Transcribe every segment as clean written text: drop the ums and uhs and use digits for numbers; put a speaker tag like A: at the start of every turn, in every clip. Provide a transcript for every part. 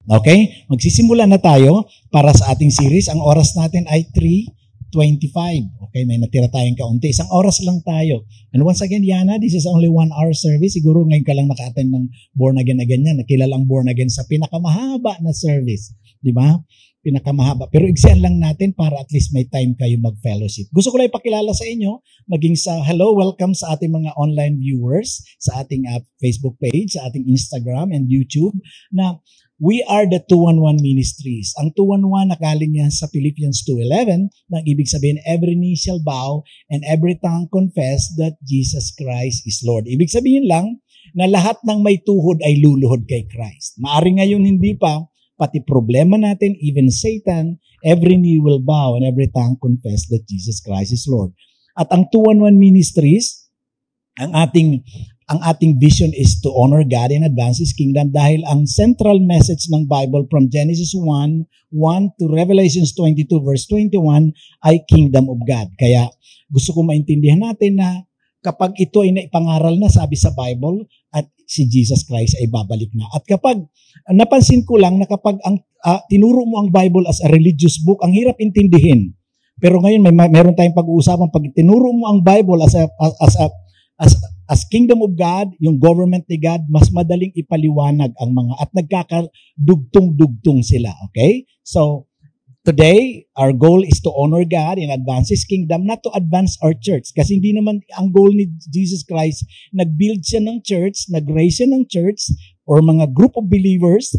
A: Okay? Magsisimula na tayo para sa ating series. Ang oras natin ay 3:25. Okay, may natira tayong kaunti. Isang oras lang tayo. And once again, Yana, this is only 1 hour service. Siguro ngayon ka lang naka-attend ng born again na ganyan. Nakilala ang born again sa pinakamahaba na service. Di ba? Pinakamahaba. Pero igsian lang natin para at least may time kayo mag-fellowship. Gusto ko lang ipakilala sa inyo, maging sa hello, welcome sa ating mga online viewers, sa ating Facebook page, sa ating Instagram and YouTube, na we are the 211 Ministries. Ang 211 nakaling yan sa Philippians 2:11, nang ibig sabihin, every knee shall bow and every tongue confess that Jesus Christ is Lord. Ibig sabihin lang na lahat ng may tuhod ay luluhod kay Christ. Maari ngayon hindi pa, pati problema natin, even Satan, every knee will bow and every tongue confess that Jesus Christ is Lord. At ang 211 Ministries, ang ating vision is to honor God and advance His kingdom dahil ang central message ng Bible from Genesis 1 to Revelations 22 verse 21 ay kingdom of God. Kaya gusto ko maintindihan natin na kapag ito ay naipangaral na, sabi sa Bible, at si Jesus Christ ay babalik na. At kapag, napansin ko lang na kapag tinuro mo ang Bible as a religious book, ang hirap intindihin. Pero ngayon, meron tayong pag-uusapan, pag tinuro mo ang Bible as kingdom of God, yung government ni God, mas madaling ipaliwanag ang mga, at nagkakadugtong-dugtong sila. Okay? So, today, our goal is to honor God and advance His kingdom, not to advance our church. Kasi hindi naman ang goal ni Jesus Christ, nag-build siya ng church, nag-raise siya ng church, or mga group of believers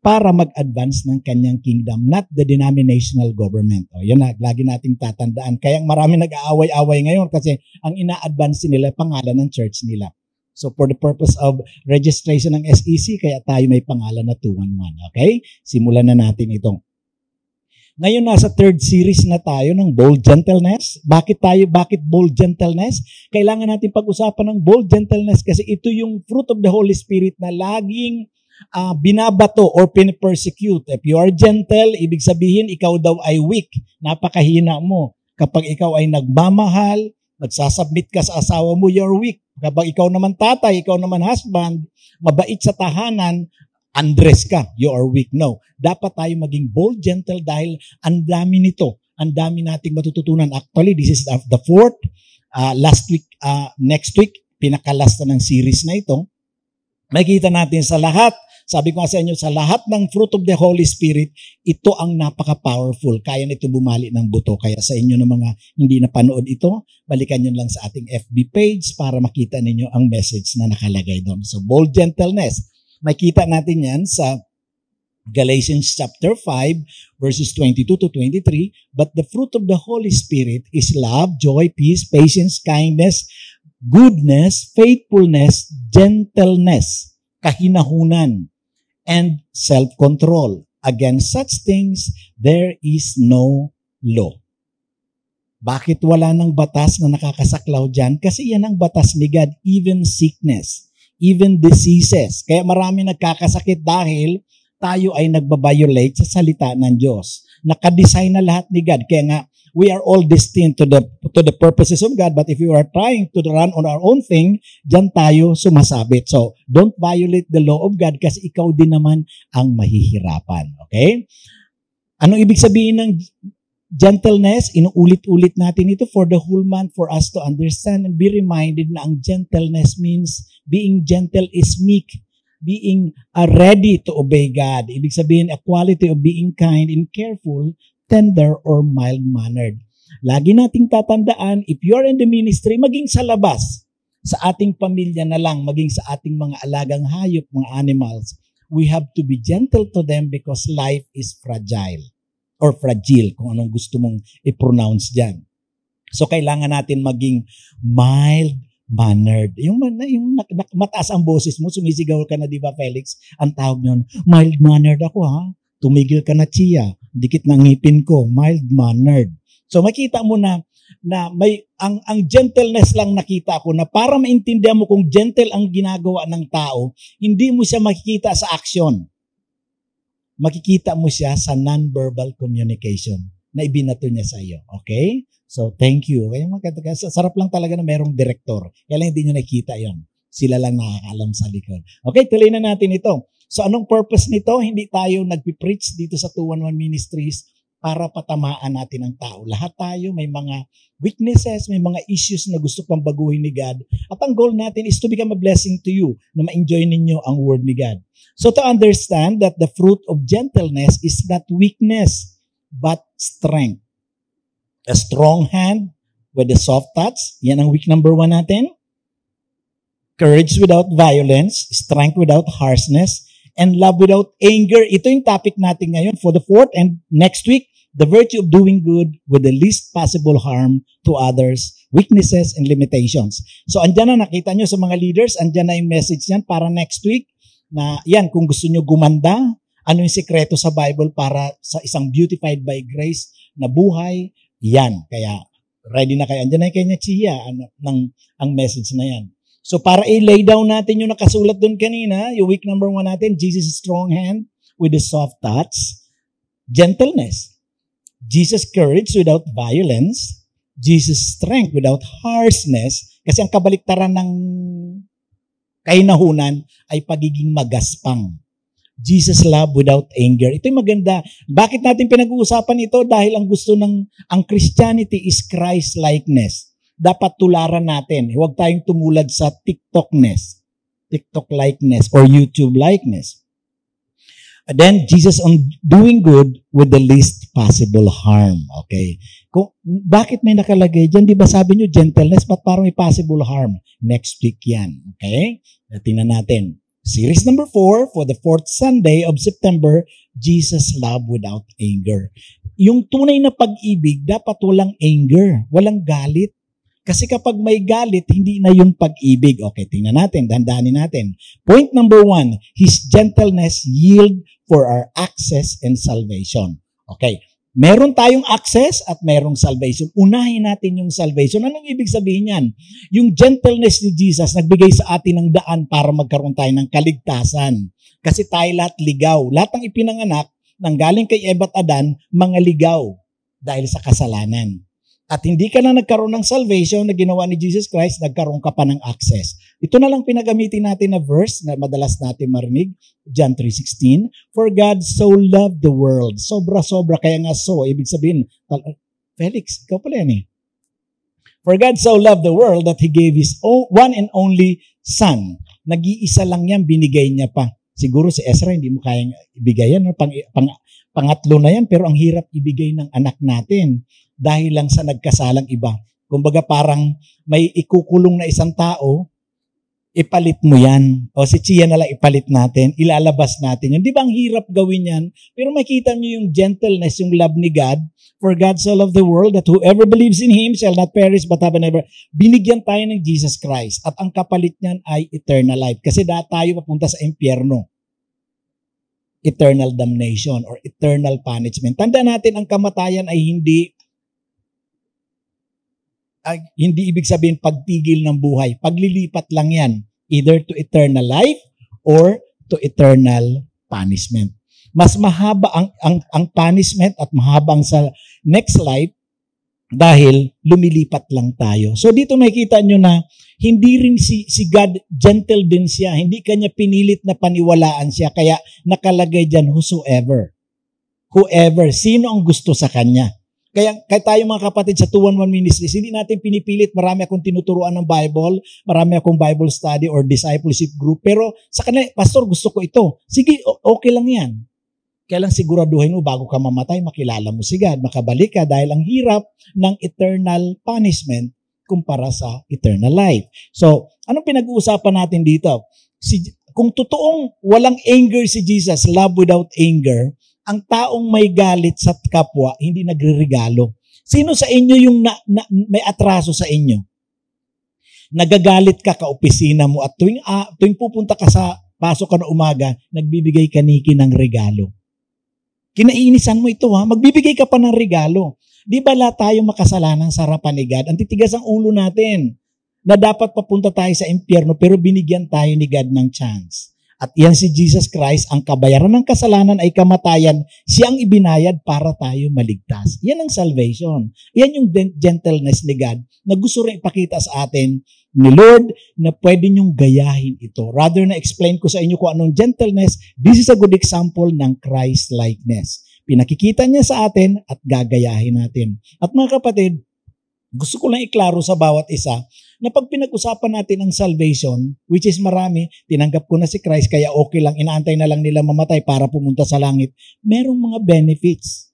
A: para mag-advance ng kanyang kingdom, not the denominational government. O, yan na, lagi nating tatandaan. Kaya marami nag-aaway-away ngayon kasi ang ina-advance nila, pangalan ng church nila. So, for the purpose of registration ng SEC, kaya tayo may pangalan na 211. Okay? Simulan na natin itong. Ngayon, nasa third series na tayo ng bold gentleness. Bakit bold gentleness? Kailangan natin pag-usapan ng bold gentleness kasi ito yung fruit of the Holy Spirit na laging binabato or pin-persecute. If you are gentle, ibig sabihin, ikaw daw ay weak. Napakahina mo. Kapag ikaw ay nagmamahal, nagsasubmit ka sa asawa mo, you're weak. Kapag ikaw naman tatay, ikaw naman husband, mabait sa tahanan, Andres ka, you are weak. No. Dapat tayo maging bold, gentle dahil ang dami nito. Ang dami nating matututunan. Actually, this is the fourth. Next week, pinakalast na ng series na ito. Makikita natin sa lahat, sabi ko nga sa inyo, sa lahat ng fruit of the Holy Spirit, ito ang napaka-powerful. Kaya nito bumali ng buto. Kaya sa inyo na mga hindi napanood ito, balikan nyo lang sa ating FB page para makita ninyo ang message na nakalagay doon. So, bold gentleness. Makita natin yan sa Galatians chapter 5, verses 22 to 23. But the fruit of the Holy Spirit is love, joy, peace, patience, kindness, goodness, faithfulness, gentleness, kahinahunan, and self-control. Against such things, there is no law. Bakit wala ng batas na nakakasaklaw dyan? Kasi yan ang batas ni God, even sickness, even diseases. Kaya marami nagkakasakit dahil tayo ay nagbabiolate sa salita ng Diyos. Nakadesign na lahat ni God. Kaya nga, we are all destined to the purposes of God, but if we are trying to run on our own thing, dyan tayo sumasabit. So, don't violate the law of God kasi ikaw din naman ang mahihirapan. Okay? Anong ibig sabihin ng gentleness? Inuulit-ulit natin ito for the whole month for us to understand and be reminded na ang gentleness means being gentle is meek. Being ready to obey God. Ibig sabihin, a quality of being kind and careful, tender, or mild-mannered. Lagi nating tatandaan, if you are in the ministry, maging sa labas, sa ating pamilya na lang, maging sa ating mga alagang hayop, mga animals, we have to be gentle to them because life is fragile or fragile, kung anong gusto mong i-pronounce dyan. So, kailangan natin maging mild-mannered. Yung mataas ang boses mo, sumisigaw ka na, di ba, Felix? Ang tawag nyon, mild-mannered ako, ha? Tumigil ka na, Chia. Dikit ng ngipin ko, mild-mannered. So, makita mo na may ang gentleness lang nakita ko na para maintindihan mo kung gentle ang ginagawa ng tao, hindi mo siya makikita sa action. Makikita mo siya sa non-verbal communication na ibinato niya sa iyo. Okay? So, thank you. Kaya sarap lang talaga na merong director. Kaya lang hindi nyo nakikita yon. Sila lang nakakaalam sa likod. Okay, tuloy na natin ito. So anong purpose nito? Hindi tayo nagpipreach dito sa 211 Ministries para patamaan natin ang tao. Lahat tayo may mga weaknesses, may mga issues na gusto pang baguhin ni God. At ang goal natin is to become a blessing to you, na ma-enjoy ninyo ang word ni God. So to understand that the fruit of gentleness is not weakness, but strength. A strong hand with a soft touch. Yan ang weak number 1 natin. Courage without violence, strength without harshness, and love without anger. Ito yung topic natin ngayon for the 4th and next week. The virtue of doing good with the least possible harm to others, weaknesses and limitations. So andyan na, nakita nyo sa mga leaders, andyan na yung message niyan para next week na yan, kung gusto nyo gumanda, ano yung sikreto sa Bible para sa isang beautified by grace na buhay, yan. Kaya ready na kayo. Andyan na yung kanya Chia, ang message na yan. So para i-lay down natin yung nakasulat doon kanina, yung week number 1 natin, Jesus' strong hand with a soft touch, gentleness. Jesus' courage without violence, Jesus' strength without harshness, kasi ang kabaliktaran ng kainahunan ay pagiging magaspang. Jesus' love without anger. Ito yung maganda. Bakit natin pinag-uusapan ito? Dahil ang gusto ang Christianity is Christ-likeness. Dapat tularan natin. Huwag tayong tumulad sa TikTok-likeness or YouTube-likeness. And then, Jesus on doing good with the least possible harm. Okay? Bakit may nakalagay dyan? Di ba sabi nyo, gentleness, but parang may possible harm? Next week yan. Okay? Tingnan natin. Series number 4, for the 4th Sunday of September, Jesus love without anger. Yung tunay na pag-ibig, dapat walang anger, walang galit. Kasi kapag may galit, hindi na yung pag-ibig. Okay, tingnan natin, dandanin natin. Point number 1, His gentleness yield for our access and salvation. Okay, meron tayong access at merong salvation. Unahin natin yung salvation. Anong ibig sabihin yan? Yung gentleness ni Jesus, nagbigay sa atin ng daan para magkaroon tayo ng kaligtasan. Kasi tayo lahat ligaw. Lahat ng ipinanganak, nanggaling kay Eva at Adan, mga ligaw dahil sa kasalanan. At hindi ka na nagkaroon ng salvation na ginawa ni Jesus Christ, nagkaroon ka pa ng access. Ito na lang pinagamitin natin na verse na madalas natin marinig, John 3:16. For God so loved the world. Sobra-sobra, kaya nga so, ibig sabihin, Felix, ikaw pala yan eh. For God so loved the world that He gave His one and only Son. Nag-iisa lang yan, binigay niya pa. Siguro si Ezra, hindi mo kayang ibigay yan. Pangatlo na yan, pero ang hirap ibigay ng anak natin. Dahil lang sa nagkasalang iba. Kumbaga parang may ikukulong na isang tao, ipalit mo yan. O si Chia na lang ipalit natin, ilalabas natin yun. Di ba ang hirap gawin yan? Pero makita nyo yung gentleness, yung love ni God. For God so loved the world that whoever believes in Him shall not perish but have an ever. Binigyan tayo ng Jesus Christ. At ang kapalit niyan ay eternal life. Kasi dahil tayo papunta sa impyerno. Eternal damnation or eternal punishment. Tandaan natin, ang kamatayan ay hindi ibig sabihin pagtigil ng buhay. Paglilipat lang yan. Either to eternal life or to eternal punishment. Mas mahaba ang punishment at mahaba ang sa next life dahil lumilipat lang tayo. So dito makikita nyo na hindi rin si God, gentle din siya. Hindi kanya pinilit na paniwalaan siya. Kaya nakalagay dyan, whosoever. Whoever. Sino ang gusto sa kanya? Kaya tayo mga kapatid sa 211 Ministries, hindi natin pinipilit. Marami akong tinuturuan ng Bible, marami akong Bible study or discipleship group. Pero sa kanila, Pastor, gusto ko ito. Sige, okay lang yan. Kaya lang siguraduhin mo bago ka mamatay, makilala mo si God, makabalik ka dahil ang hirap ng eternal punishment kumpara sa eternal life. So, anong pinag-uusapan natin dito? Kung totoong walang anger si Jesus, love without anger, ang taong may galit sa kapwa, hindi nagre-regalo. Sino sa inyo yung may atraso sa inyo? Nagagalit ka kaopisina mo at tuwing pupunta ka sa pasok ka na umaga, nagbibigay ka niki ng regalo. Kinaiinisan mo ito ha, magbibigay ka pa ng regalo. Di ba lahat tayo makasalanan sa harapan ni God? Ang titigas ang ulo natin na dapat papunta tayo sa impyerno pero binigyan tayo ni God ng chance. At yan si Jesus Christ, ang kabayaran ng kasalanan ay kamatayan, siyang ibinayad para tayo maligtas. Yan ang salvation. Yan yung gentleness ni God na gusto rin ipakita sa atin ni Lord na pwede niyong gayahin ito. Rather na explain ko sa inyo kung anong gentleness, this is a good example ng Christ-likeness. Pinakikita niya sa atin at gagayahin natin. At mga kapatid, gusto ko lang iklaro sa bawat isa na pag pinag-usapan natin ang salvation, which is marami, tinanggap ko na si Christ kaya okay lang, inaantay na lang nila mamatay para pumunta sa langit. Merong mga benefits.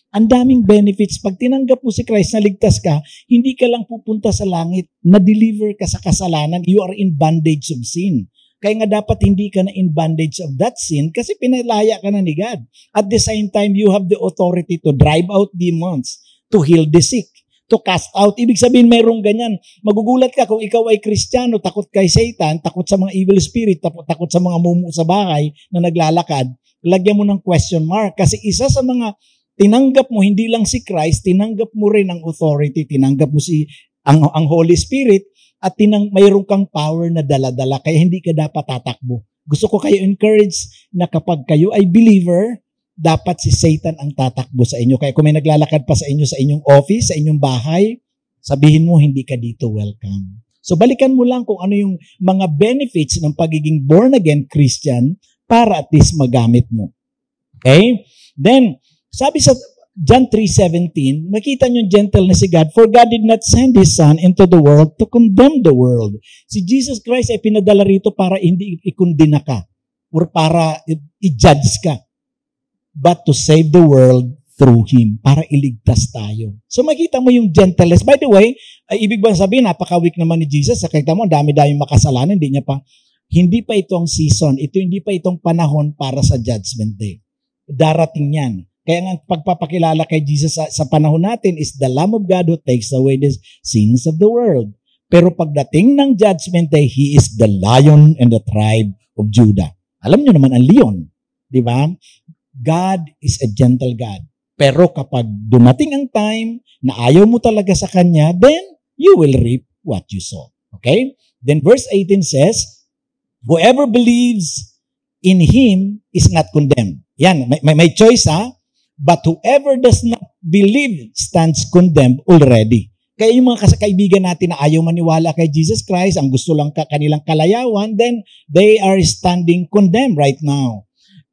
A: Ang daming benefits. Pag tinanggap mo si Christ, naligtas ka, hindi ka lang pupunta sa langit, na-deliver ka sa kasalanan, you are in bondage of sin. Kaya nga dapat hindi ka na in bondage of that sin kasi pinalaya ka na ni God. At the same time, you have the authority to drive out demons, to heal the sick, to cast out. Ibig sabihin, mayroong ganyan. Magugulat ka kung ikaw ay Kristiyano, takot kay Satan, takot sa mga evil spirit, takot sa mga mumu sa bahay na naglalakad, lagyan mo ng question mark. Kasi isa sa mga tinanggap mo, hindi lang si Christ, tinanggap mo rin ang authority, tinanggap mo ang Holy Spirit, at mayroon kang power na dala-dala, kaya hindi ka dapat tatakbo. Gusto ko kayo encourage na kapag kayo ay believer, dapat si Satan ang tatakbo sa inyo. Kaya kung may naglalakad pa sa inyo sa inyong office, sa inyong bahay, sabihin mo, hindi ka dito welcome. So balikan mo lang kung ano yung mga benefits ng pagiging born-again Christian para at least magamit mo. Okay? Then, sabi sa John 3:17, makita niyo yung gentleness si God. For God did not send His Son into the world to condemn the world. Si Jesus Christ ay pinadala rito para hindi ikundina ka or para i-judge ka, but to save the world through Him, para iligtas tayo. So makita mo yung gentleness. By the way, ibig ba sabihin, napaka-weak naman ni Jesus. Nakita mo, dami-dami makasalanan, hindi pa ito ang season, hindi pa itong panahon para sa judgment day. Darating yan. Kaya nga pagpapakilala kay Jesus sa panahon natin is the Lamb of God who takes away the sins of the world. Pero pagdating ng judgment day, He is the Lion and the tribe of Judah. Alam nyo naman ang leon, di ba? God is a gentle God. Pero kapag dumating ang time na ayaw mo talaga sa Kanya, then you will reap what you sow. Okay? Then verse 18 says, whoever believes in Him is not condemned. Yan, may choice ha? But whoever does not believe stands condemned already. Kaya yung mga kaibigan natin na ayaw maniwala kay Jesus Christ, ang gusto lang kanilang kalayawan, then they are standing condemned right now.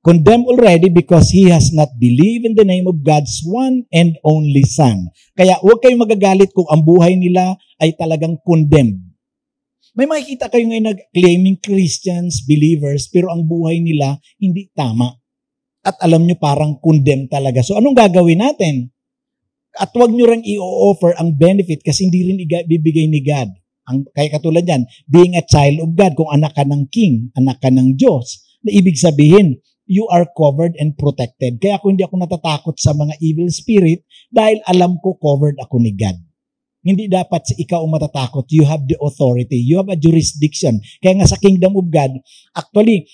A: Condemned already because he has not believed in the name of God's one and only Son. Kaya huwag kayong magagalit kung ang buhay nila ay talagang condemned. May makikita kayo ngayon nag-claiming Christians, believers, pero ang buhay nila hindi tama. At alam nyo parang condemned talaga. So anong gagawin natin? At huwag nyo rin i-offer ang benefit kasi hindi rin bibigay ni God. Kaya katulad yan, being a child of God, kung anak ka ng King, anak ka ng Diyos, na ibig sabihin, you are covered and protected. Kaya ako hindi ako natatakot sa mga evil spirit dahil alam ko covered ako ni God. Hindi dapat ikaw ang matatakot. You have the authority. You have a jurisdiction. Kaya nga sa Kingdom of God, actually,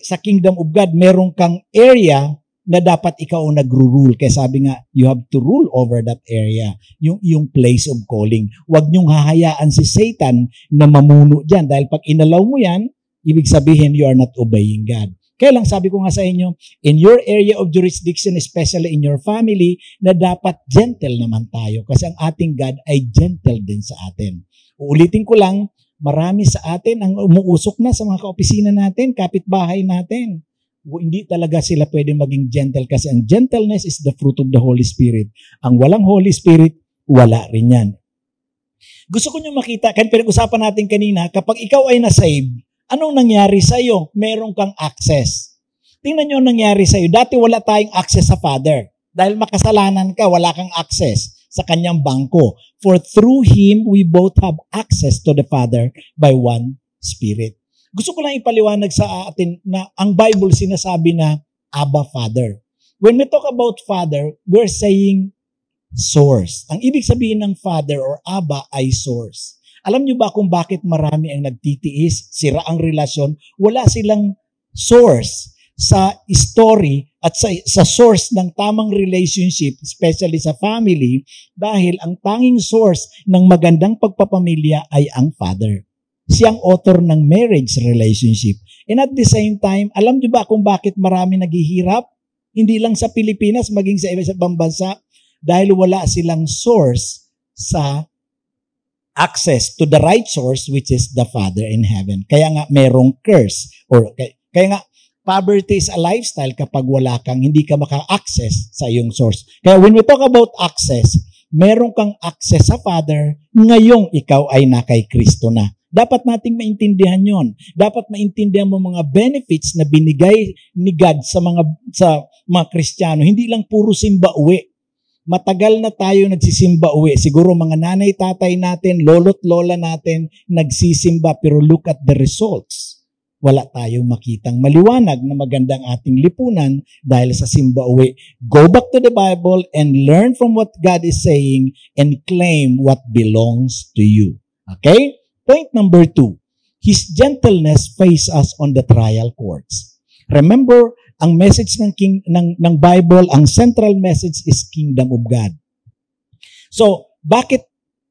A: sa Kingdom of God, meron kang area na dapat ikaw ang nagro-rule. Kaya sabi nga, you have to rule over that area. Yung place of calling. Huwag niyong hahayaan si Satan na mamuno dyan. Dahil pag inalaw mo yan, ibig sabihin you are not obeying God. Kaya lang sabi ko nga sa inyo, in your area of jurisdiction, especially in your family, na dapat gentle naman tayo. Kasi ang ating God ay gentle din sa atin. Uulitin ko lang, marami sa atin ang umuusok na sa mga kaopisina natin, kapitbahay natin. Hindi talaga sila pwede maging gentle kasi ang gentleness is the fruit of the Holy Spirit. Ang walang Holy Spirit, wala rin yan. Gusto ko nyo makita, kaya pinag-usapan natin kanina, kapag ikaw ay na-save, anong nangyari sa'yo? Meron kang access. Tingnan nyo ang nangyari sa'yo. Dati wala tayong access sa Father. Dahil makasalanan ka, wala kang access sa kanyang bangko. For through Him, we both have access to the Father by one Spirit. Gusto ko lang ipaliwanag sa atin na ang Bible sinasabi na Abba Father. When we talk about Father, we're saying source. Ang ibig sabihin ng Father or Abba ay source. Alam niyo ba kung bakit marami ang nagtitiis, sira ang relasyon? Wala silang source sa story at sa source ng tamang relationship, especially sa family, dahil ang tanging source ng magandang pagpapamilya ay ang Father. Siyang author ng marriage relationship. And at the same time, alam niyo ba kung bakit marami naghihirap? Hindi lang sa Pilipinas, maging sa ibang bansa, dahil wala silang source sa access to the right source, which is the Father in heaven. Kaya nga merong curse. Kaya nga, poverty is a lifestyle kapag wala kang, hindi ka maka-access sa iyong source. Kaya when we talk about access, meron kang access sa Father, ngayong ikaw ay na kay Kristo na. Dapat nating maintindihan yon. Dapat maintindihan mo mga benefits na binigay ni God sa mga Kristiyano. Hindi lang puro simba uwi. Matagal na tayo nagsisimba uwi. Siguro mga nanay, tatay natin, lolo't lola natin nagsisimba. Pero look at the results. Wala tayong makitang maliwanag na magandang ating lipunan dahil sa simba uwi. Go back to the Bible and learn from what God is saying and claim what belongs to you. Okay? Point number 2, His gentleness faces us on the trial courts. Remember, ang message ng Bible, ang central message is Kingdom of God. So, bakit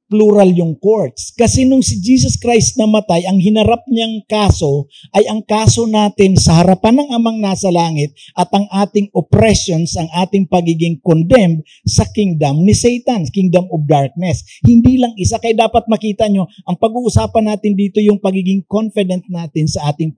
A: plural yung courts? Kasi nung si Jesus Christ namatay, ang hinarap niyang kaso ay ang kaso natin sa harapan ng Amang nasa langit at ang ating oppressions, ang ating pagiging condemned sa kingdom ni Satan, kingdom of darkness. Hindi lang isa, kaya dapat makita nyo, ang pag-uusapan natin dito yung pagiging confident natin sa ating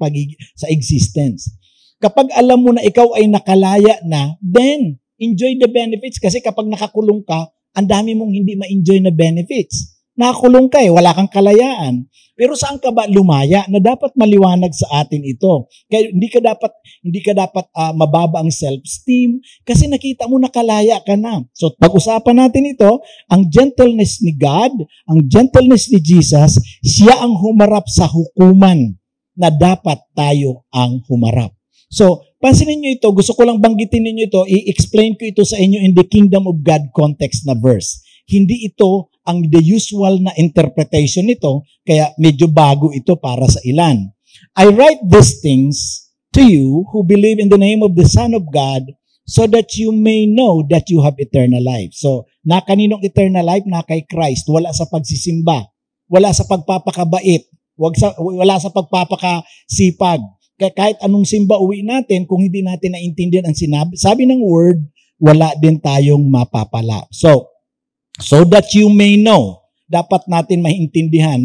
A: sa existence. Kapag alam mo na ikaw ay nakalaya na, then enjoy the benefits kasi kapag nakakulong ka, ang dami mong hindi ma-enjoy na benefits. Nakakulong ka wala kang kalayaan. Pero saan ka ba lumaya na dapat maliwanag sa atin ito? Kaya hindi ka dapat mababa ang self-esteem kasi nakita mo nakalaya ka na. So pag-usapan natin ito, ang gentleness ni God, ang gentleness ni Jesus, siya ang humarap sa hukuman na dapat tayo ang humarap. So, pansinin nyo ito, gusto ko lang banggitin ninyo ito, i-explain ko ito sa inyo in the Kingdom of God context na verse. Hindi ito ang the usual na interpretation nito, kaya medyo bago ito para sa ilan. I write these things to you who believe in the name of the Son of God so that you may know that you have eternal life. So, na kaninong eternal life? Na kay Christ. Wala sa pagsisimba. Wala sa pagpapakabait. Wala sa pagpapakasipag. Kaya kahit anong simba uwi natin, kung hindi natin naintindihan ang sabi ng word, wala din tayong mapapala. So that you may know, dapat natin maintindihan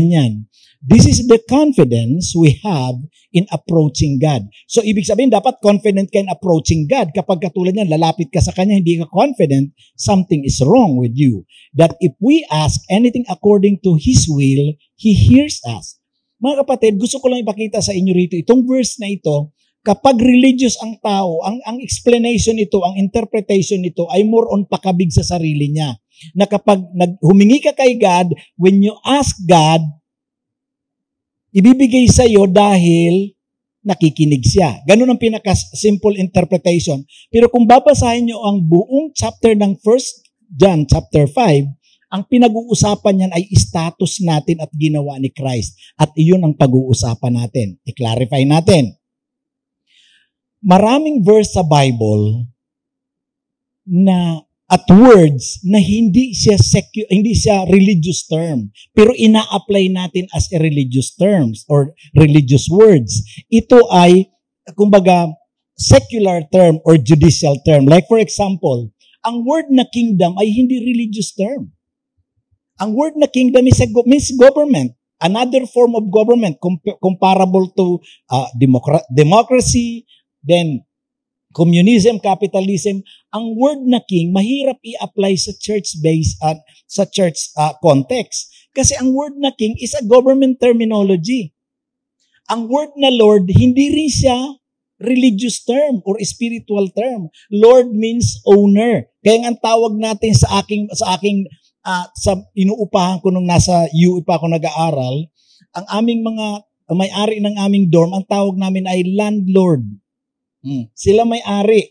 A: yan. This is the confidence we have in approaching God. So ibig sabihin, dapat confident ka in approaching God. Kapag katulad niyan, lalapit ka sa Kanya, hindi ka confident, something is wrong with you. That if we ask anything according to His will, He hears us. Mga kapatid, gusto ko lang ipakita sa inyo rito, itong verse na ito, kapag religious ang tao, ang explanation nito, ang interpretation nito ay more on pakabig sa sarili niya. Na kapag humingi ka kay God, when you ask God, ibibigay sa iyo dahil nakikinig siya. Ganun ang pinaka-simple interpretation. Pero kung babasahin nyo ang buong chapter ng 1 John chapter 5, ang pinag-uusapan niyan ay status natin at ginawa ni Christ. At iyon ang pag-uusapan natin. I-clarify natin. Maraming verse sa Bible na at words na hindi siya religious term, pero ina-apply natin as a religious terms or religious words. Ito ay kumbaga secular term or judicial term. Like for example, ang word na kingdom ay hindi religious term. Ang word na kingdom means government. Another form of government comparable to democracy, then communism, capitalism. Ang word na king, mahirap i-apply sa church-based, sa church context. Kasi ang word na king is a government terminology. Ang word na Lord, hindi rin siya religious term or spiritual term. Lord means owner. Kaya ang tawag natin sa inuupahan ko nung nasa UE pa ako nag-aaral, ang aming may-ari ng aming dorm, ang tawag namin ay landlord. Sila may-ari.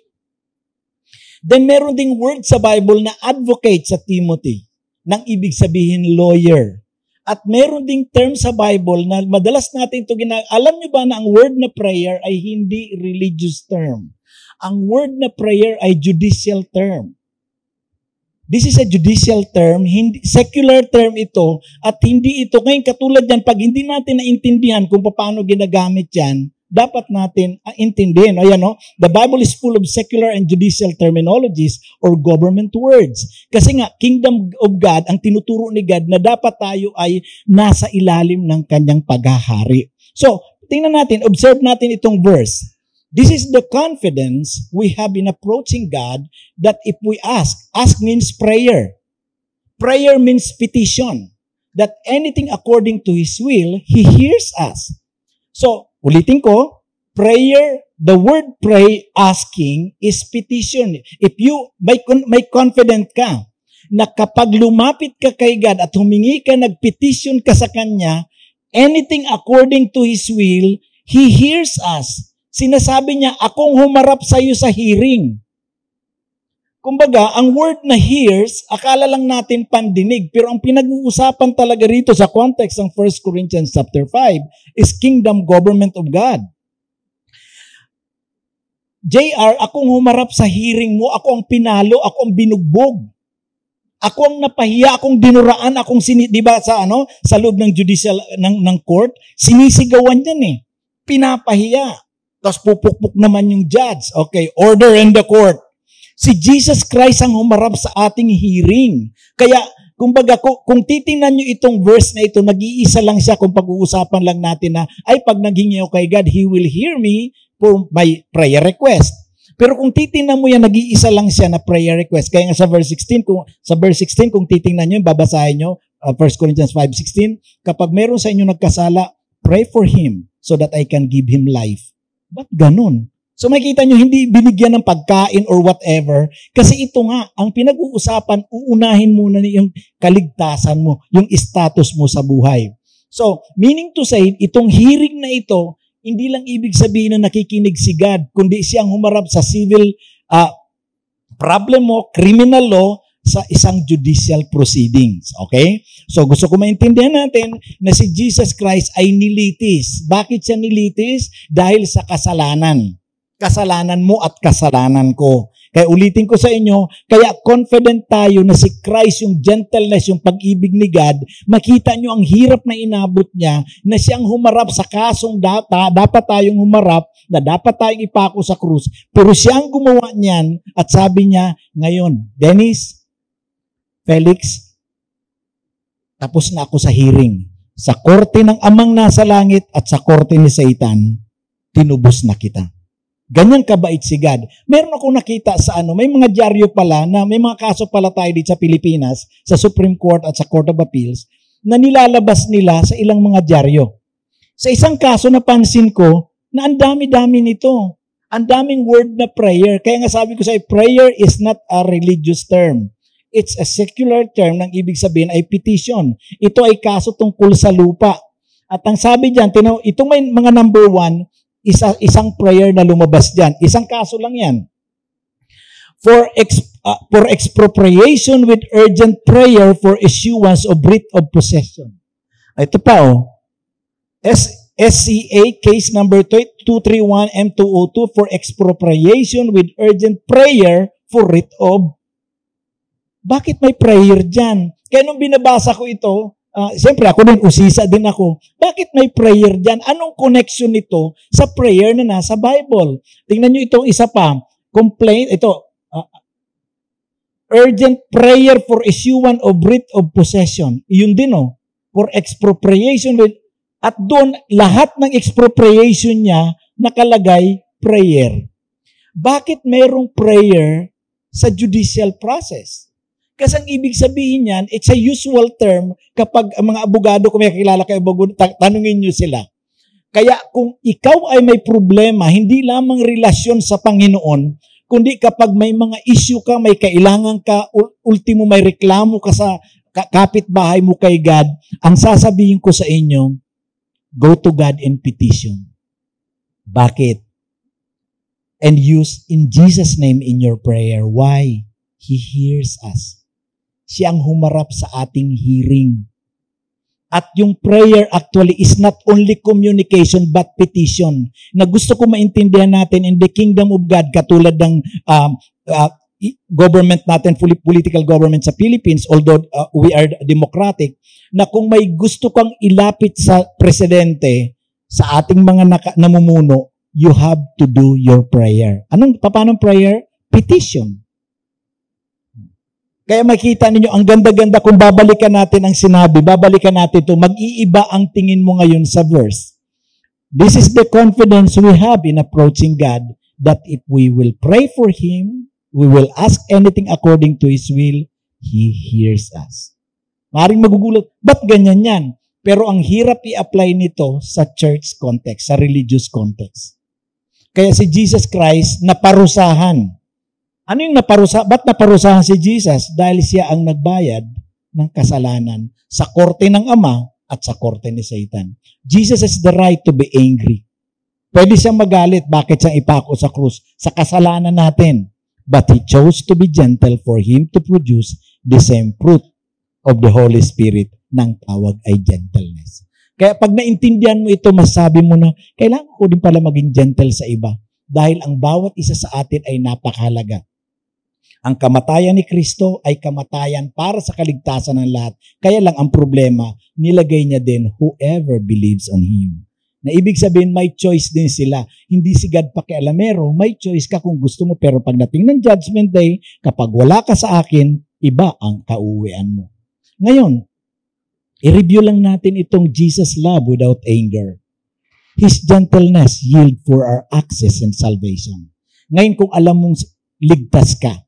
A: Then meron ding word sa Bible na advocate sa Timothy, nang ibig sabihin lawyer. At meron ding term sa Bible na madalas natin ito alam nyo ba na ang word na prayer ay hindi religious term? Ang word na prayer ay judicial term. This is a judicial term, hindi, secular term ito, at hindi ito, ngayon katulad yan, pag hindi natin naintindihan kung paano ginagamit yan, dapat natin intindihin. Ayan, no? The Bible is full of secular and judicial terminologies or government words. Kasi nga, kingdom of God, ang tinuturo ni God na dapat tayo ay nasa ilalim ng kanyang paghahari. So, tingnan natin, observe natin itong verse. This is the confidence we have in approaching God that if we ask means prayer. Prayer means petition. That anything according to His will, He hears us. So, ulitin ko, prayer, the word pray, asking, is petition. If you, may confident ka, na kapag lumapit ka kay God at humingi ka, nagpetition ka sa Kanya, anything according to His will, He hears us. Sinasabi niya, akong humarap sa iyo sa hearing. Kumbaga, ang word na hears, akala lang natin pandinig. Pero ang pinag-uusapan talaga rito sa context ng 1 Corinthians chapter 5 is kingdom government of God. JR, akong humarap sa hearing mo, ako ang pinalo, ako ang binugbog. Ako ang napahiya, akong dinuraan, di ba sa loob ng judicial ng court, sinisigawan yan eh. Pinapahiya. Tapos pupukpuk naman yung judge. Okay, order in the court. Si Jesus Christ ang humarap sa ating hearing. Kaya, kumbaga, kung titingnan nyo itong verse na ito, nag-iisa lang siya kung pag-uusapan lang natin na, ay pag naghingi ako kay God, He will hear me for my prayer request. Pero kung titingnan mo yan, nag-iisa lang siya na prayer request. Kaya nga sa verse 16, kung titingnan nyo, babasahin nyo, 1 Corinthians 5:16, kapag meron sa inyo nagkasala, pray for him so that I can give him life. Ba't ganun? So makikita nyo, hindi binigyan ng pagkain or whatever. Kasi ito nga, ang pinag-uusapan, uunahin muna yung kaligtasan mo, yung status mo sa buhay. So, meaning to say, itong hearing na ito, hindi lang ibig sabihin na nakikinig si God, kundi siyang humarap sa civil problem mo, criminal law, sa isang judicial proceedings. Okay? So gusto ko maintindihan natin na si Jesus Christ ay nilitis. Bakit siya nilitis? Dahil sa kasalanan. Kasalanan mo at kasalanan ko. Kaya ulitin ko sa inyo, kaya confident tayo na si Christ, yung gentleness, yung pag-ibig ni God, makita nyo ang hirap na inabot niya, na siyang humarap sa kasong dapat tayong humarap, na dapat tayong ipako sa krus, pero siyang gumawa niyan, at sabi niya, ngayon, Dennis, Felix, tapos na ako sa hearing. Sa korte ng amang nasa langit at sa korte ni Satan, tinubos na kita. Ganyan kabait si God. Meron akong nakita sa may mga dyaryo pala, na may mga kaso pala tayo dito sa Pilipinas, sa Supreme Court at sa Court of Appeals, na nilalabas nila sa ilang mga dyaryo. Sa isang kaso, napansin ko na ang dami-dami nito. Ang daming word na prayer. Kaya nga sabi ko sa prayer is not a religious term. It's a secular term, nang ibig sabihin ay petition. Ito ay kaso tungkol sa lupa. At ang sabi diyan, itong may mga number 1, isang prayer na lumabas diyan. Isang kaso lang yan. For expropriation with urgent prayer for issuance of writ of possession. Ito pa SCA case number 231 M202 for expropriation with urgent prayer for writ of. Bakit may prayer dyan? Kaya nung binabasa ko ito, siyempre ako din, usisa din ako. Bakit may prayer dyan? Anong connection nito sa prayer na nasa Bible? Tingnan nyo itong isa pa. Complaint, ito, urgent prayer for issuance of writ of possession. Iyon din for expropriation with, at doon, lahat ng expropriation niya nakalagay prayer. Bakit mayroong prayer sa judicial process? Kasi ang ibig sabihin niyan, it's a usual term kapag ang mga abogado, kung may kakilala kayo, tanungin nyo sila. Kaya kung ikaw ay may problema, hindi lamang relasyon sa Panginoon, kundi kapag may mga issue ka, may kailangan ka, ultimo may reklamo ka sa kapitbahay mo kay God, ang sasabihin ko sa inyo, go to God in petition. Bakit? And use in Jesus' name in your prayer. Why? He hears us. Siyang humarap sa ating hearing. At yung prayer actually is not only communication but petition. Na gusto ko maintindihan natin in the kingdom of God, katulad ng government natin, political government sa Philippines, although we are democratic, na kung may gusto kang ilapit sa presidente, sa ating mga namumuno, you have to do your prayer. Paano prayer? Petition. Kaya makita ninyo, ang ganda-ganda kung babalikan natin ang sinabi, babalikan natin ito, mag-iiba ang tingin mo ngayon sa verse. This is the confidence we have in approaching God, that if we will pray for Him, we will ask anything according to His will, He hears us. Maaaring magugulat, ba't ganyan yan? Pero ang hirap i-apply nito sa church context, sa religious context. Kaya si Jesus Christ, naparusahan. Ano yung naparusahan? Ba't naparusahan si Jesus? Dahil siya ang nagbayad ng kasalanan sa korte ng Ama at sa korte ni Satan. Jesus has the right to be angry. Pwede siyang magalit. Bakit siyang ipako sa krus? Sa kasalanan natin. But He chose to be gentle for Him to produce the same fruit of the Holy Spirit. Nang tawag ay gentleness. Kaya pag naintindihan mo ito, masabi mo na, kailangan ko din pala maging gentle sa iba. Dahil ang bawat isa sa atin ay napakahalaga. Ang kamatayan ni Kristo ay kamatayan para sa kaligtasan ng lahat. Kaya lang ang problema, nilagay niya din whoever believes on Him. Na ibig sabihin, may choice din sila. Hindi si God pakialamero, may choice ka kung gusto mo. Pero pagdating ng Judgment Day, kapag wala ka sa akin, iba ang kauwian mo. Ngayon, i-review lang natin itong Jesus love without anger. His gentleness yield for our access and salvation. Ngayon, kung alam mong ligtas ka,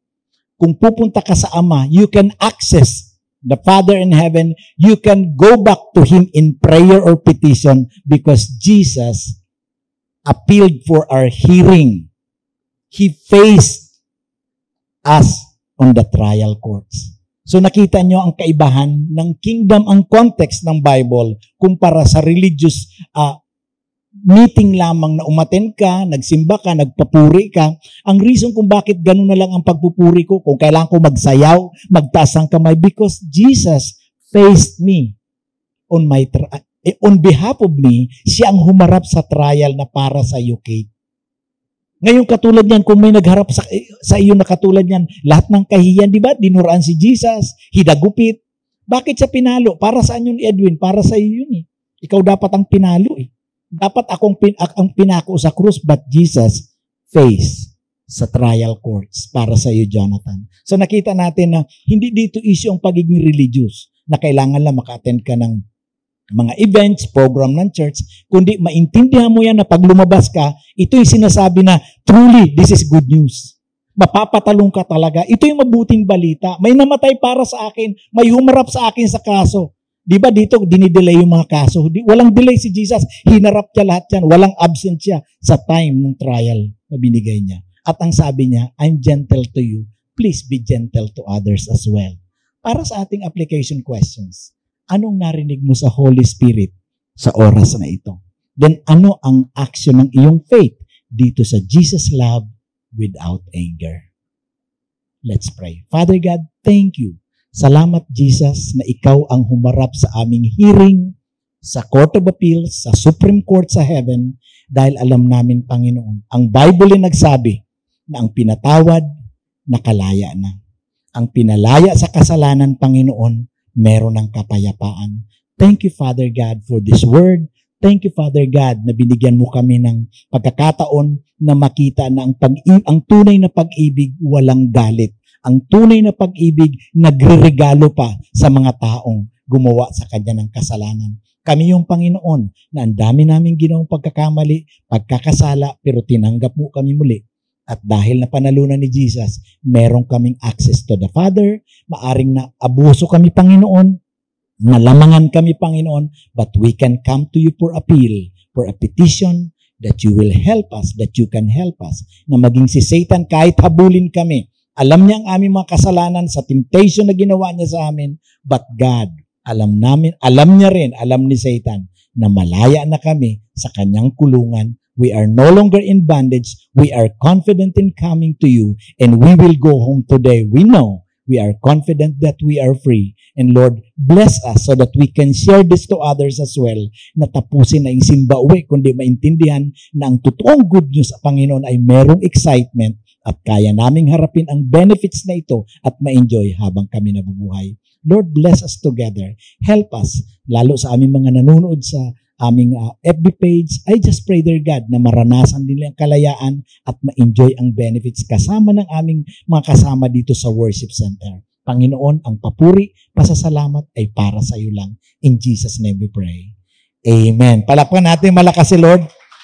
A: kung pupunta ka sa Ama, you can access the Father in heaven. You can go back to Him in prayer or petition because Jesus appealed for our hearing. He faced us on the trial courts. So nakita nyo ang kaibahan ng kingdom, ang context ng Bible kumpara sa religious meeting lamang na umattend ka, nagsimba ka, nagpapuri ka. Ang reason kung bakit ganun na lang ang pagpupuri ko, kung kailangan ko magsayaw, magtaas ang kamay, because Jesus faced me on behalf of me, siya ang humarap sa trial na para sa iyo, Kate. Ngayon katulad niyan, kung may nagharap sa iyo na katulad niyan, lahat ng kahiyan, di ba? Dinuraan si Jesus, hidagupit. Bakit siya pinalo? Para saan yun, Edwin? Para sa iyo yun eh. Ikaw dapat ang pinalo eh. Dapat akong ang pinako sa krus, but Jesus faced sa trial courts para sa iyo, Jonathan. So nakita natin na hindi dito issue ang pagiging religious, na kailangan lang maka-attend ka ng mga events, program ng church, kundi maintindihan mo yan na pag lumabas ka, ito yung sinasabi na, truly, this is good news. Mapapatalong ka talaga. Ito yung mabuting balita. May namatay para sa akin, may humarap sa akin sa kaso. Di ba dito, dinidelay yung mga kaso? Walang delay si Jesus. Hinarap niya lahat yan. Walang absent siya sa time ng trial na binigay niya. At ang sabi niya, I'm gentle to you. Please be gentle to others as well. Para sa ating application questions, anong narinig mo sa Holy Spirit sa oras na ito? Then ano ang action ng iyong faith dito sa Jesus love without anger? Let's pray. Father God, thank you. Salamat, Jesus, na ikaw ang humarap sa aming hearing sa Court of Appeals, sa Supreme Court sa Heaven, dahil alam namin, Panginoon, ang Bible ay nagsabi na ang pinatawad, nakalaya na. Ang pinalaya sa kasalanan, Panginoon, meron ng kapayapaan. Thank you, Father God, for this word. Thank you, Father God, na binigyan mo kami ng pagkakataon na makita na ang tunay na pag-ibig walang galit. Ang tunay na pag-ibig nagre-regalo pa sa mga taong gumawa sa kanya ng kasalanan. Kami yung Panginoon na ang dami naming ginawang pagkakamali, pagkakasala, pero tinanggap mo kami muli. At dahil na panalunan ni Jesus, meron kaming access to the Father, maaring na abuso kami, Panginoon, nalamangan kami, Panginoon, but we can come to you for appeal, for a petition, that you will help us, that you can help us, na maging si Satan kahit habulin kami. Alam niya ang aming mga kasalanan sa temptation na ginawa niya sa amin, but God, alam ni Satan, na malaya na kami sa kanyang kulungan. We are no longer in bondage. We are confident in coming to you, and we will go home today. We know we are confident that we are free. And Lord, bless us so that we can share this to others as well, na tapusin na yung simba uwi, kundi maintindihan na ang totoong good news sa Panginoon ay merong excitement at kaya naming harapin ang benefits na ito at ma-enjoy habang kami nabubuhay. Lord, bless us together. Help us, lalo sa aming mga nanonood sa aming FB page. I just pray, dear God, na maranasan din ang kalayaan at ma-enjoy ang benefits kasama ng aming mga kasama dito sa worship center. Panginoon, ang papuri, pasasalamat ay para sa iyo lang. In Jesus' name we pray. Amen. Palakpan natin malakas si Lord.